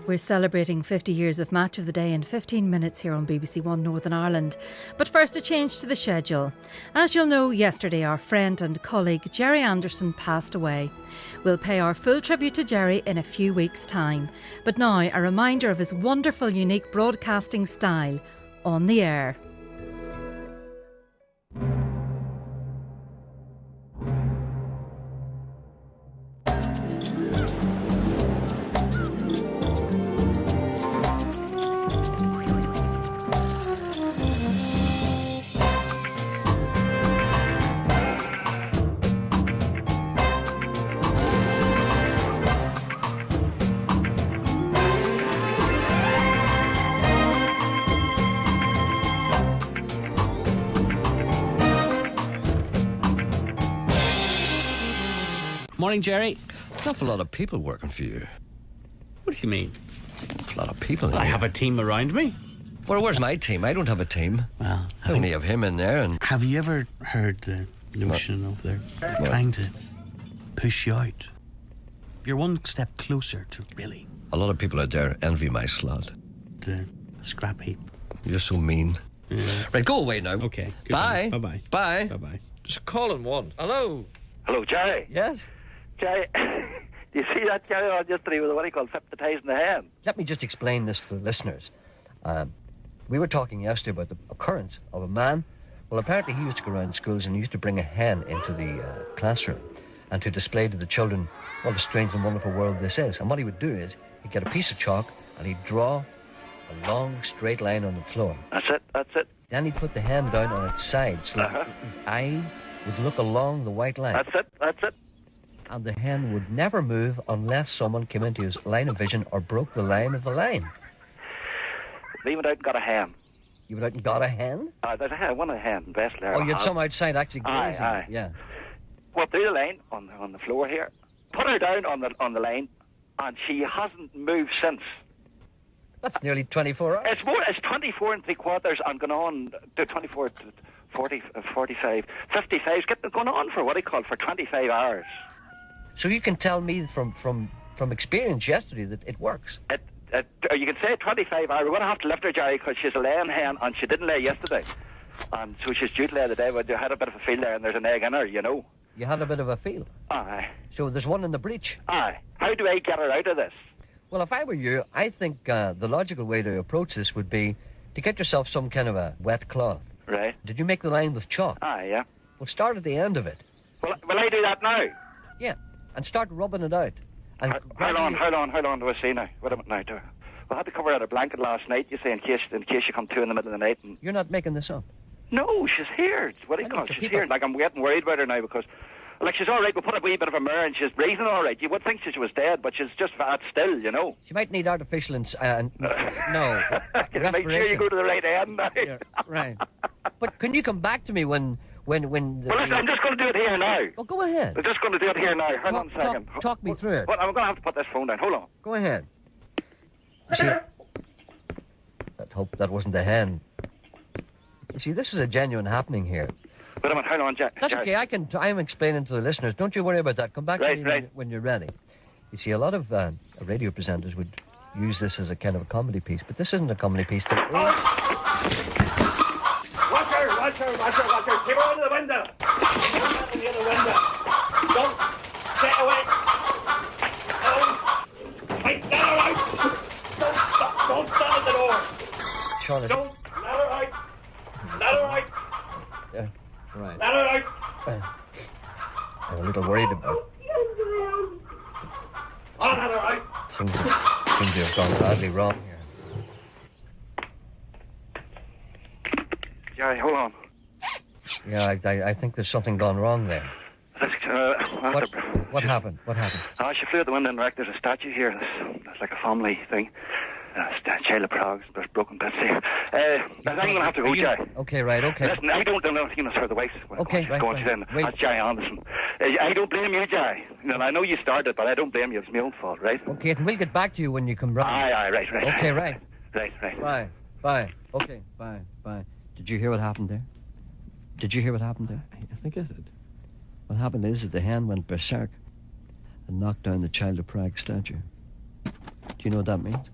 We're celebrating 50 years of Match of the Day in 15 minutes here on BBC One Northern Ireland. But first, a change to the schedule. As you'll know, yesterday our friend and colleague Gerry Anderson passed away. We'll pay our full tribute to Gerry in a few weeks' time. But now, a reminder of his wonderful, unique broadcasting style on the air. Morning, Gerry. There's an awful lot of people working for you. What do you mean? An awful lot of people. I have a team around me. Well, where's my team? I don't have a team. Well, I only have him in there. And have you ever heard the notion of they're trying to push you out? You're one step closer to really a lot of people out there envy my slot. the scrap heap. You're so mean. Yeah. Right, go away now. Okay. Bye. Bye-bye. Bye. Bye-bye. Just calling one. Hello. Hello, Jerry. Yes? Jerry, do you see that carry on yesterday with what he called hypnotising the hen? Let me just explain this to the listeners. We were talking yesterday about the occurrence of a man. Well, apparently he used to go around schools and he used to bring a hen into the classroom and to display to the children what a strange and wonderful world this is. And what he would do is he'd get a piece of chalk and he'd draw a long straight line on the floor. That's it. Then he'd put the hen down on its side so that his eye would look along the white line. That's it. And the hen would never move unless someone came into his line of vision or broke the line of the line. They went out and got a hen. You went out and got a hen? There's a hen, one of the hen, best there. Oh, you had some outside actually grazing. Aye. Yeah. Well, through the line on the floor here. Put her down on the line, and she hasn't moved since. That's nearly 24 hours. It's 24 and 3/4 and gone on to 24 to 40, 45, 55. It's going on for what he called for 25 hours. So you can tell me from experience yesterday that it works. You can say 25 hours. We're going to have to lift her, Jerry, because she's a laying hen and she didn't lay yesterday. And so she's due to lay today, but you had a bit of a feel there and there's an egg in her, you know. You had a bit of a feel. Aye. So there's one in the breach. Aye. How do I get her out of this? Well, if I were you, I think the logical way to approach this would be to get yourself some kind of a wet cloth. Right. Did you make the line with chalk? Aye, yeah. Well, start at the end of it. Will I do that now? Yeah. And start rubbing it out. And How long do I see now? What am I now doing? Well, I had to cover out a blanket last night, you say, in case you come to in the middle of the night. And... You're not making this up. No, she's here. It's what do you call it? She's here. Like, I'm getting worried about her now because, like, she's all right. We put a wee bit of a mirror and she's breathing all right. You would think she was dead, but she's just fat still, you know. She might need artificial no. Make sure you go to the right end now. Yeah, right. But can you come back to me when Well, listen, I'm just going to do it here now. Well, go ahead. I'm just going to do it here now. Hang on a second. Talk me through it. Well, I'm going to have to put this phone down. Hold on. Go ahead. See, let's hope that wasn't a hen. You see, this is a genuine happening here. Wait a minute, hold on, Jack. That's okay, I'm explaining to the listeners. Don't you worry about that. Come back to me when you're ready. You see, a lot of radio presenters would use this as a kind of a comedy piece, but this isn't a comedy piece. Watch her. Keep her under the window. Keep her under the other window. Don't get away. Wait, let her out. Don't stand at the door. Sean, don't let her out. Let her out. Yeah, right. Let her out. I'm a little worried about. Let her out. Seems to have gone badly wrong here. Jerry, hold on. Yeah, I think there's something gone wrong there. What happened? She flew out the window and wrecked. There's a statue here. It's like a family thing. Child of Prague, there's broken bits here. I'm going to have to go, Jerry. Okay, right, okay. Listen, I don't know anything for the waste. Okay, right. That's Jerry Anderson. I don't blame you, Jerry. I know you started, but I don't blame you. It's my own fault, right? Okay, and we'll get back to you when you come round. Aye, right. Okay, right. Right. Bye. Okay, bye. Did you hear what happened there? I think I did. What happened is that the hen went berserk and knocked down the Child of Prague statue. Do you know what that means?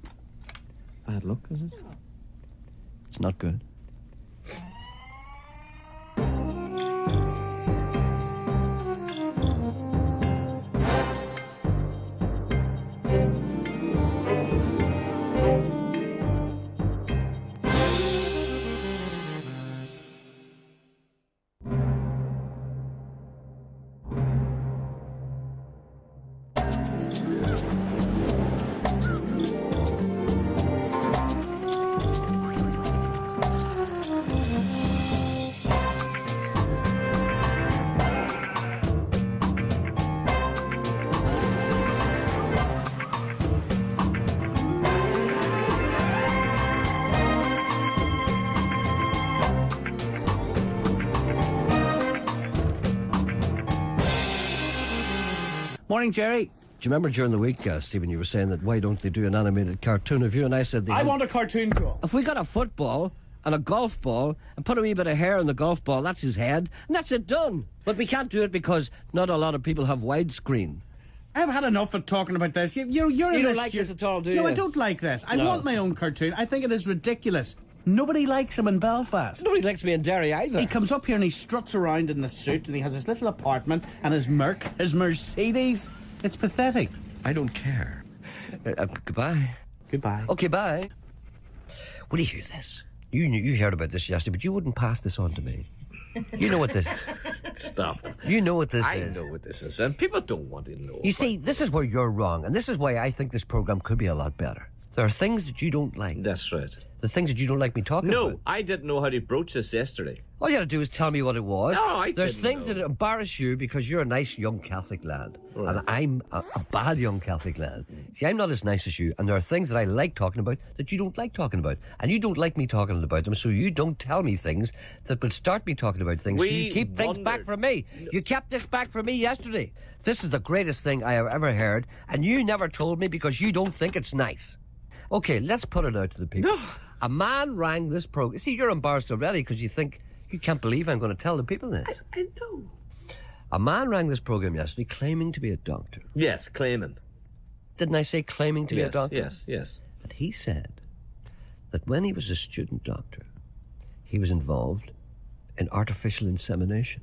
Bad luck, is it? It's not good. Morning, Jerry. Do you remember during the week, Stephen, you were saying that why don't they do an animated cartoon of you? And I said... I want a cartoon, Joe. If we got a football and a golf ball and put a wee bit of hair on the golf ball, that's his head, and that's it done. But we can't do it because not a lot of people have widescreen. I've had enough of talking about this. You're You in don't this... like this at all, do you? No, I don't like this. I want my own cartoon. I think it is ridiculous. Nobody likes him in Belfast. Nobody likes me in Derry either. He comes up here and he struts around in the suit and he has his little apartment and his Merc, his Mercedes. It's pathetic. I don't care. Goodbye. Goodbye. Okay, bye. Will you hear this? You heard about this yesterday, but you wouldn't pass this on to me. You know what this is. Stop. You know what this I is. know what this is, and people don't want to know. You see, this is where you're wrong, and this is why I think this programme could be a lot better. There are things that you don't like. That's right. The things that you don't like me talking about. No, I didn't know how to broach this yesterday. All you had to do is tell me what it was. No, I There's didn't things know. that embarrass you because you're a nice young Catholic lad. Right. And I'm a bad young Catholic lad. See, I'm not as nice as you, and there are things that I like talking about that you don't like talking about. And you don't like me talking about them, so you don't tell me things that will start me talking about things. We You keep things back wondered. from me. You kept this back from me yesterday. This is the greatest thing I have ever heard, and you never told me because you don't think it's nice. Okay, let's put it out to the people. A man rang this program. See, you're embarrassed already because you think you can't believe I'm going to tell the people this. I know. A man rang this program yesterday claiming to be a doctor. Yes, claiming. Didn't I say claiming to be a doctor? Yes. And he said that when he was a student doctor, he was involved in artificial insemination.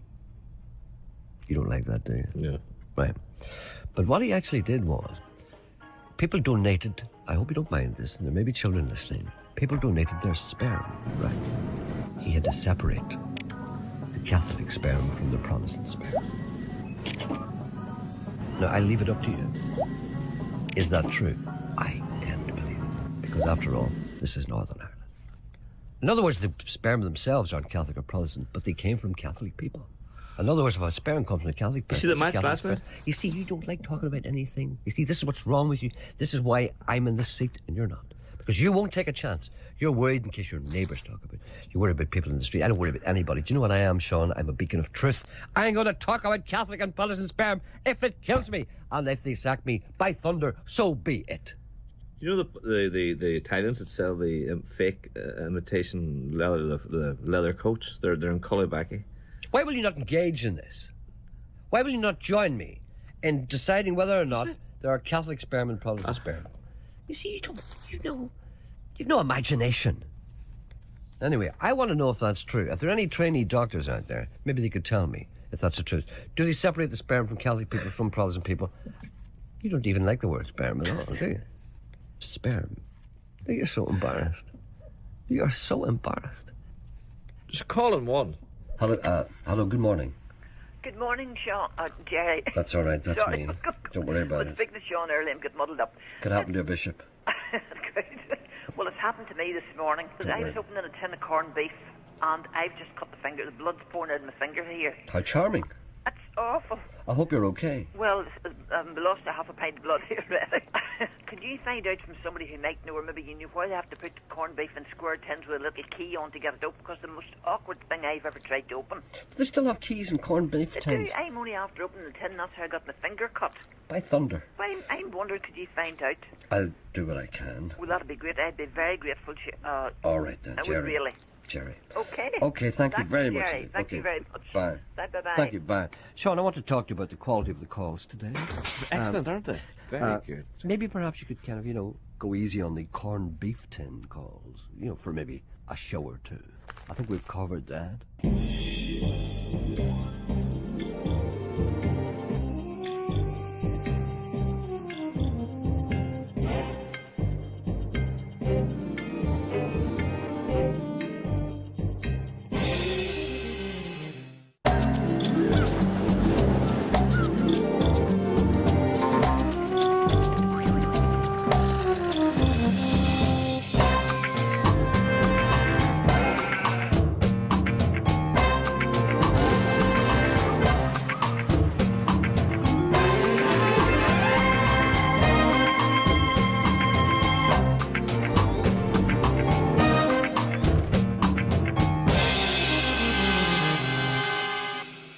You don't like that, do you? Yeah. Right. But what he actually did was, people donated, I hope you don't mind this, and there may be children listening, people donated their sperm, right? He had to separate the Catholic sperm from the Protestant sperm. Now, I leave it up to you. Is that true? I tend to believe it. Because after all, this is Northern Ireland. In other words, the sperm themselves aren't Catholic or Protestant, but they came from Catholic people. In other words, if a sperm comes from a Catholic person... see the it's a match Catholic last night? sperm. You see, you don't like talking about anything. You see, this is what's wrong with you. This is why I'm in this seat and you're not. Because you won't take a chance. You're worried in case your neighbours talk about it. You worry about people in the street. I don't worry about anybody. Do you know what I am, Sean? I'm a beacon of truth. I ain't going to talk about Catholic and Protestant sperm if it kills me. And if they sack me, by thunder, so be it. You know the Italians that sell the fake imitation leather, the leather coats? They're in Cullebacky. Why will you not engage in this? Why will you not join me in deciding whether or not there are Catholic sperm and Protestant sperm? You see, you've no imagination. Anyway, I want to know if that's true. If there are any trainee doctors out there, maybe they could tell me if that's the truth. Do they separate the sperm from Catholic people from Protestant people? You don't even like the word sperm at all, do you? Sperm. You're so embarrassed. You are so embarrassed. Just calling one. Hello, good morning. Good morning, Sean. Jerry. That's all right, that's Sorry. me. Don't worry about I was it. speaking to Sean earlier and got muddled up. Could happen to a bishop. Great. Well, it's happened to me this morning because I was opening a tin of corned beef and I've just cut the finger. The blood's pouring out of my finger here. How charming. That's awful. I hope you're okay. Well, I've lost a half a pint of blood here already. Could you find out from somebody who might know, or maybe you knew, why they have to put corned beef in square tins with a little key on to get it open? Because the most awkward thing I've ever tried to open. Do they still have keys and corned beef They tins? do. I'm only after opening the tin. That's how I got my finger cut. By thunder. Well, I'm wondering, could you find out? I'll do what I can. Well, that'd be great. I'd be very grateful. All right then, I would Jerry. really. Jerry. Okay. Okay, thank you very much. Jerry. Thank Okay. you very much. Bye. Bye-bye. Thank you, bye. Sean, I want to talk to you about the quality of the calls today. Excellent, aren't they? Very good. Maybe perhaps you could kind of, go easy on the corned beef tin calls, for maybe a show or two. I think we've covered that.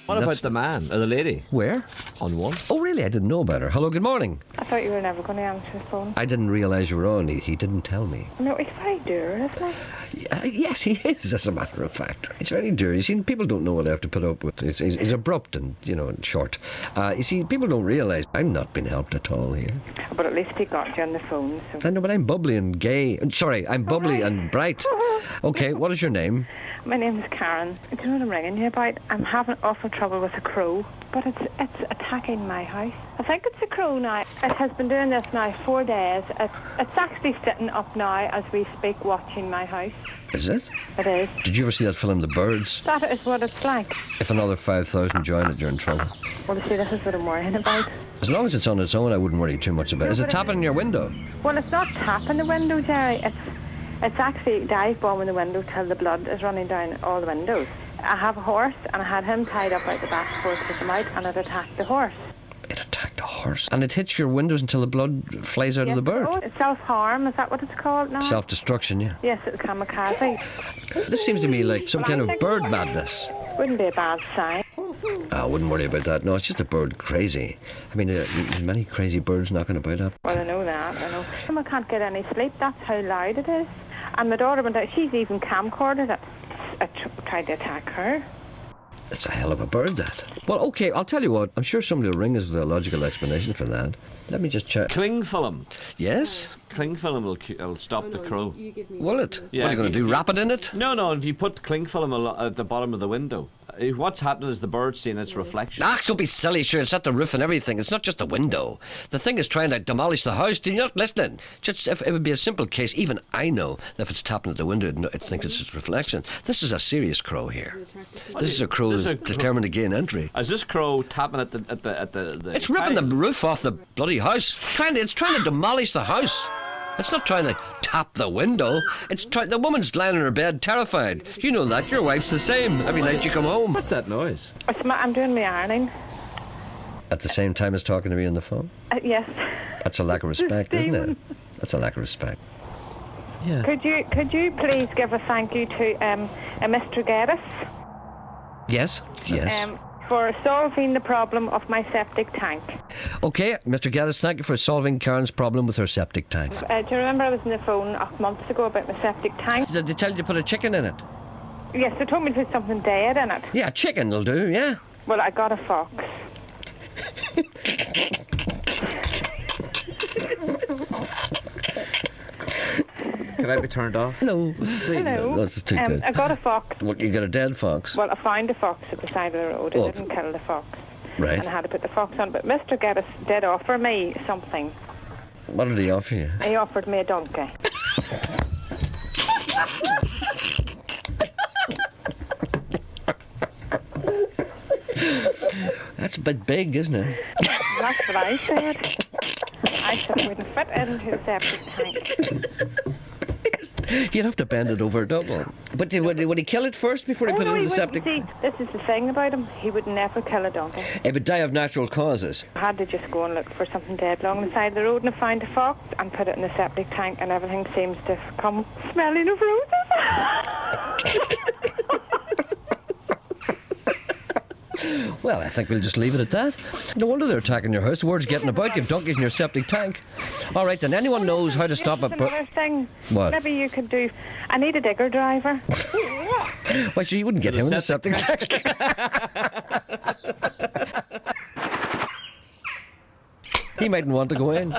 What about the man or the lady Where? on one? Oh, really? I didn't know about her. Hello, good morning. I thought you were never going to answer the phone. I didn't realise you were on. He didn't tell me. No, he's very dour, isn't he? Yes, he is, as a matter of fact. It's very dour. You see, people don't know what they have to put up with. He's abrupt and, and short. You see, people don't realise I'm not being helped at all here. But at least he got you on the phone, so... I know, but I'm bubbly and gay. Sorry, I'm bubbly and bright. Okay, what is your name? My name's Karen. Do you know what I'm ringing you about? I'm having awful trouble with a crow, but it's attacking my house. I think it's a crow now. It has been doing this now 4 days. It's actually sitting up now as we speak, watching my house. Is it? It is. Did you ever see that film, The Birds? That is what it's like. If another 5,000 join it, you're in trouble. Well, you see, this is what I'm worrying about. As long as it's on its own, I wouldn't worry too much about it. Is it tapping on your window? Well, it's not tapping the window, Jerry. It's actually dive bombing the window till the blood is running down all the windows. I have a horse, and I had him tied up out the back for to come out, and it attacked the horse. It attacked a horse? And it hits your windows until the blood flies out of the bird? Oh, it's self-harm, is that what it's called now? Self-destruction, yeah. Yes, it's kamikaze. This seems to me like some kind of bird madness. Wouldn't be a bad sign. I wouldn't worry about that. No, it's just a bird crazy. I mean, there's many crazy birds knocking about up. Well, I know that, I know. I can't get any sleep, that's how loud it is. And my daughter went out, she's even camcorded it. I tried to attack her. It's a hell of a bird, that. Well, okay, I'll tell you what. I'm sure somebody will ring us with a logical explanation for that. Let me just check. Cling film. Yes? Cling film will stop the crow. Will it? Yeah, What are you going to do, wrap it in it? No, if you put cling film at the bottom of the window, what's happening is the bird's seeing its reflection. Ah, don't be silly, sure, it's at the roof and everything. It's not just the window. The thing is trying to demolish the house. You're not listening. Just if it would be a simple case, even I know that if it's tapping at the window, it thinks it's its reflection. This is a serious crow here. This is a crow that's determined to gain entry. Is this crow tapping at the It's ripping the roof off the bloody house. It's trying to demolish the house. It's not trying to tap the window. The woman's lying in her bed, terrified. You know that. Your wife's the same. Every night you come home. What's that noise? I'm doing my ironing. At the same time as talking to me on the phone? Yes. That's a lack of respect, isn't it? That's a lack of respect. Yeah. Could you please give a thank you to Mr. Geddes? Yes. For solving the problem of my septic tank. Okay, Mr. Geddes, thank you for solving Karen's problem with her septic tank. Do you remember I was on the phone months ago about my septic tank? Did they tell you to put a chicken in it? Yes, they told me to put something dead in it. Yeah, chicken will do, yeah. Well, I got a fox. Can I be turned off? Hello. Hello. That's too good. I got a fox. What, you got a dead fox? Well, I found a fox at the side of the road. I didn't kill the fox. Right. And I had to put the fox on. But Mr. Geddes did offer me something. What did he offer you? He offered me a donkey. That's a bit big, isn't it? That's what I said. I said it wouldn't fit into the septic tank. You'd have to bend it over double. But would he kill it first before he put it in the septic? See, this is the thing about him. He would never kill a donkey. He would die of natural causes. I had to just go and look for something dead along the side of the road, and I found a fox and put it in the septic tank, and everything seems to come smelling of roses. Well, I think we'll just leave it at that. No wonder they're attacking your house. Word's getting about. You've donkeys in your septic tank. All right, then. Anyone knows how to stop it? Another thing. What? Maybe you could do. I need a digger driver. Why, sure, you wouldn't get him in the septic tank. He mightn't want to go in.